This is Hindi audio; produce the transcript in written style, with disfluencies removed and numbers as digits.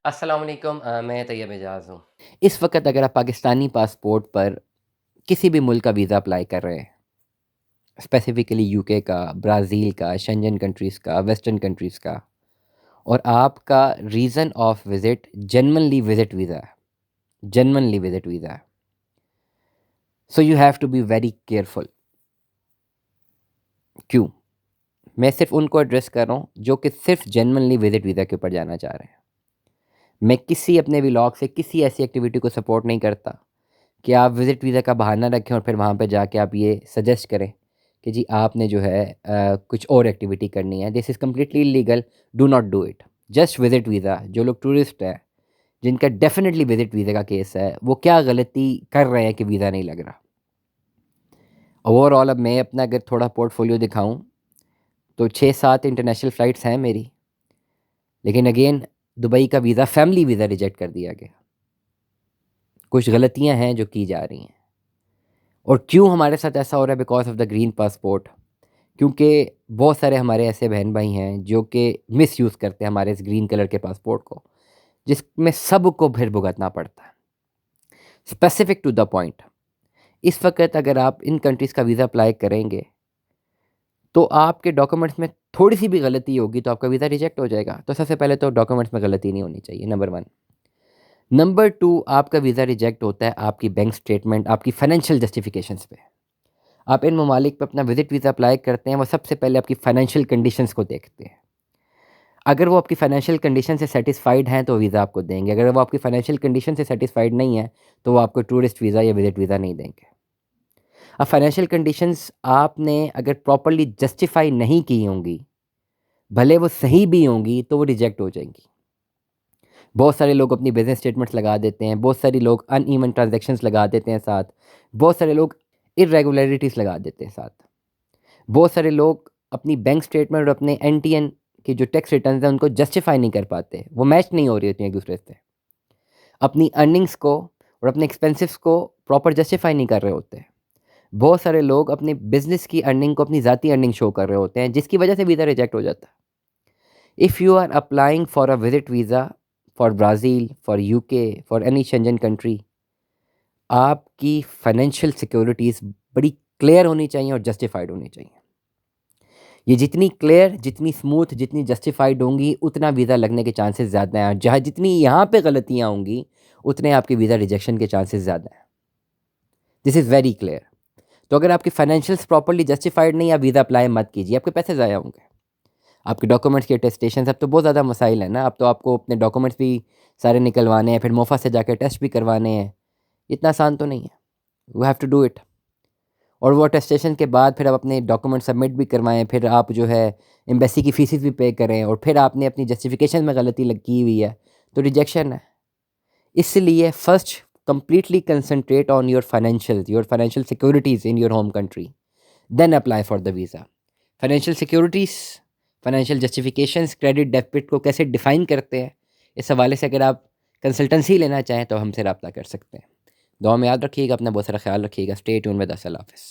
अस्सलाम वालेकुम मैं तैयब एजाज़ हूँ। इस वक़्त अगर आप पाकिस्तानी पासपोर्ट पर किसी भी मुल्क का वीज़ा अप्लाई कर रहे हैं, स्पेसिफ़िकली यूके का, ब्राज़ील का, शेंजन कंट्रीज़ का, वेस्टर्न कंट्रीज़ का और आपका reason of visit genuinely visit visa है, जेन्युइनली विज़िट वीज़ा है। So you have to be very careful. क्यों? मैं सिर्फ़ उनको एड्रेस कर रहा हूँ जो कि सिर्फ़ जेन्युइनली विज़िट वीज़ा के ऊपर जाना चाह रहे हैं। मैं किसी अपने व्लॉग से किसी ऐसी एक्टिविटी को सपोर्ट नहीं करता कि आप विज़िट वीज़ा का बहाना रखें और फिर वहाँ पे जाके आप ये सजेस्ट करें कि जी आपने जो है कुछ और एक्टिविटी करनी है। This is completely illegal, do not do it. Just visit visa जो लोग टूरिस्ट हैं, जिनका डेफ़िनेटली विज़िट वीज़ा का केस है, वो क्या गलती कर रहे हैं कि वीज़ा नहीं लग रहा। ओवरऑल अब मैं अपना अगर थोड़ा पोर्टफोलियो दिखाऊँ, तो 6-7 इंटरनेशनल फ़्लाइट्स हैं मेरी, लेकिन अगेन दुबई का वीज़ा फैमिली वीज़ा रिजेक्ट कर दिया गया। कुछ गलतियाँ हैं जो की जा रही हैं और क्यों हमारे साथ ऐसा हो रहा है because of the green passport. क्योंकि बहुत सारे हमारे ऐसे बहन-भाई हैं जो कि मिसयूज़ करते हैं हमारे इस ग्रीन कलर के पासपोर्ट को, जिसमें सबको फिर भुगतना पड़ता है। स्पेसिफ़िक टू द पॉइंट, इस वक़्त अगर आप इन कंट्रीज़ का वीज़ा अप्लाई करेंगे, तो आपके डॉक्यूमेंट्स में थोड़ी-सी भी गलती होगी तो आपका वीज़ा रिजेक्ट हो जाएगा। तो सबसे पहले तो डॉक्यूमेंट्स में गलती नहीं होनी चाहिए, नंबर 1। नंबर 2, आपका वीज़ा रिजेक्ट होता है आपकी बैंक स्टेटमेंट, आपकी फाइनेंशियल जस्टिफ़िकेशंस पे। आप इन ममालिक पे अपना विज़िट वीज़ा अप्लाई करते हैं, वो सबसे पहले आपकी फाइनेंशियल कंडीशंस को देखते हैं। अगर वो आपकी फाइनेंशियल कंडीशन से सैटिस्फाइड हैं, तो वीज़ा आपको देंगे। अगर वो आपकी फाइनेंशियल कंडीशन से सैटिस्फाइड नहीं है, तो वो आपको टूरिस्ट वीज़ा या विज़िट वीज़ा नहीं देंगे। अब फाइनेंशियल कंडीशंस आपने अगर प्रॉपर्ली जस्टिफाई नहीं की होंगी, भले वो सही भी होंगी, तो वो रिजेक्ट हो जाएँगी। बहुत सारे लोग अपनी बिज़नेस स्टेटमेंट्स लगा देते हैं, बहुत सारे लोग अनइवन ट्रांज़ैक्शंस लगा देते हैं साथ, बहुत सारे लोग इर्रेगुलरिटीज़ लगा देते हैं साथ। बहुत सारे लोग अपनी बैंक स्टेटमेंट और अपने एनटीएन के जो टैक्स रिटर्न्स हैं, उनको जस्टिफाई नहीं कर पाते। वो मैच नहीं हो रही होती हैं एक-दूसरे से। अपनी अर्निंग्स को और अपने एक्सपेंसेस को प्रॉपर जस्टिफाई नहीं कर रहे होते। बहुत सारे लोग अपने बिज़नेस की अर्निंग को अपनी ज़ाती अर्निंग शो कर रहे होते हैं, जिसकी वजह से वीज़ा रिजेक्ट हो जाता है। If you are applying for a visit visa for Brazil, for UK, for any Schengen country, आपकी फाइनेंशियल सिक्योरिटीज़ बड़ी क्लियर होनी चाहिए और जस्टिफाइड होनी चाहिए। ये जितनी क्लियर, जितनी स्मूथ, जितनी जस्टिफाइड होंगी, उतना वीज़ा लगने के चांसेस ज़्यादा हैं और जहाँ जितनी यहाँ पे गलतियाँ होंगी, उतने आपके वीज़ा रिजेक्शन के चांसेस ज़्यादा हैं। This is very clear. तो अगर आपकी फाइनेंशियल्स प्रॉपर्ली जस्टिफाइड नहीं, आप वीज़ा अप्लाई मत कीजिए, आपके पैसे ज़ाया होंगे। आपके डॉक्यूमेंट्स के अटेस्टेशन, अब तो बहुत ज़्यादा मसाइल हैं ना, अब तो आपको अपने डॉक्यूमेंट्स भी सारे निकलवाने हैं, फिर मोफ़ा से जाके टेस्ट भी करवाने हैं। इतना आसान तो नहीं है। You have to do it. और वो अटेस्टेशन के बाद फिर आप अपने डॉक्यूमेंट सबमिट भी करवाएँ, फिर आप जो है एम्बेसी की फ़ीसेस भी पे करें और फिर आपने अपनी जस्टिफ़िकेशन में गलती की हुई है, तो रिजेक्शन है। इसलिए first completely concentrate on your financial securities in your home country, then apply for the visa. Financial securities, financial justifications, credit debit को कैसे डिफ़ाइन करते हैं, इस हवाले से अगर आप कंसल्टेंसी लेना चाहें, तो हमसे राब्ता कर सकते हैं। दुआ में याद रखिएगा, अपना बहुत सारा ख़्याल रखिएगा। Stay tuned with us. अल्लाह हाफ़िज़।